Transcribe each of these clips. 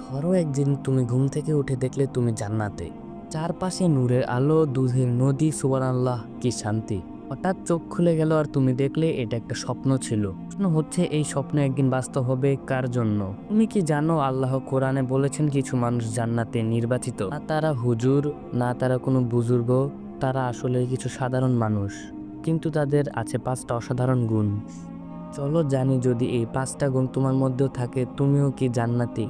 ধরো একদিন তুমি ঘুম থেকে উঠে দেখলে তুমি জান্নাতে, চারপাশে নূরের আলো, দুধের নদী, সুবহানাল্লাহ, কি শান্তি। হঠাৎ চোখ খুলে গেল আর তুমি দেখলে এটা একটা স্বপ্ন ছিল। প্রশ্ন হচ্ছে, এই স্বপ্ন একদিন বাস্তব হবে কার জন্য? তুমি কি জানো আল্লাহ কোরআনে বলেছেন কিছু মানুষ জান্নাতে নির্বাচিত না, তারা হুজুর, না তারা কোনো বুজুর্গ, তারা আসলে কিছু সাধারণ মানুষ, কিন্তু তাদের আছে 5টা অসাধারণ গুণ। চলো জানি, যদি এই 5টা গুণ তোমার মধ্যেও থাকে তুমিও কি জান্নাতি।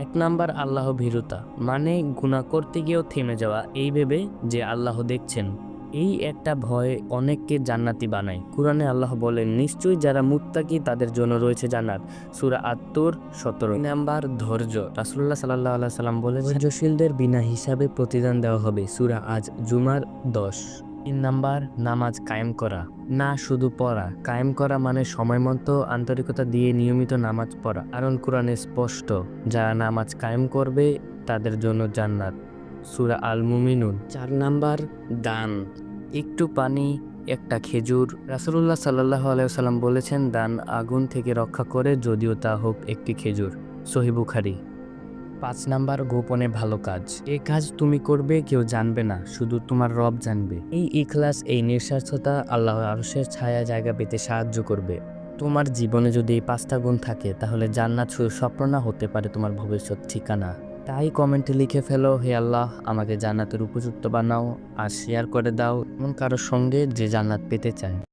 1 নাম্বার, আল্লাহ ভীরুতা, মানে গুনাহ করতে গিয়েও থেমে যাওয়া, এই ভেবে যে আল্লাহ দেখছেন। এই একটা ভয় অনেককে জান্নাতি বানায়। কুরআনে আল্লাহ বলেন, নিশ্চয়ই যারা মুত্তাকি তাদের জন্য রয়েছে জান্নাত, সূরা আত-তুর 17। 2 নাম্বার, ধৈর্য। রাসূলুল্লাহ সাল্লাল্লাহু আলাইহি সাল্লাম বলেছেন, ধৈর্যশীলদের বিনা হিসাবে প্রতিদান দেওয়া হবে, সূরা আজ জুমার 10। 3 নাম্বার, নামাজ কায়েম করা, না শুধু পড়া, কায়েম করা মানে সময় মতো আন্তরিকতা দিয়ে নিয়মিত নামাজ পড়া, কারণ কোরআনে স্পষ্ট, যারা নামাজ কায়েম করবে তাদের জন্য জান্নাত, সূরা আল মুমিনুন। 4 নাম্বার, দান, একটু পানি, একটা খেজুর। রাসূলুল্লাহ সাল্লাল্লাহু আলাইহি সাল্লাম বলেছেন, দান আগুন থেকে রক্ষা করে, যদিও তা হোক একটি খেজুর, সহিহ বুখারী। 5 নাম্বার, গোপনে ভালো কাজ, এই কাজ তুমি করবে, কেউ জানবে না, শুধু তোমার রব জানবে। এই ইখলাস, এই নিঃস্বার্থতা আল্লাহর আরশের ছায়া জায়গা পেতে সাহায্য করবে। তোমার জীবনে যদি এই 5টা গুণ থাকে, তাহলে জান্নাত শুধু স্বপ্ন না, হতে পারে তোমার ভবিষ্যৎ ঠিকানা। তাই কমেন্টে লিখে ফেলো, হে আল্লাহ, আমাকে জান্নাতের উপযুক্ত বানাও, আর শেয়ার করে দাও এমন কারোর সঙ্গে যে জান্নাত পেতে চায়।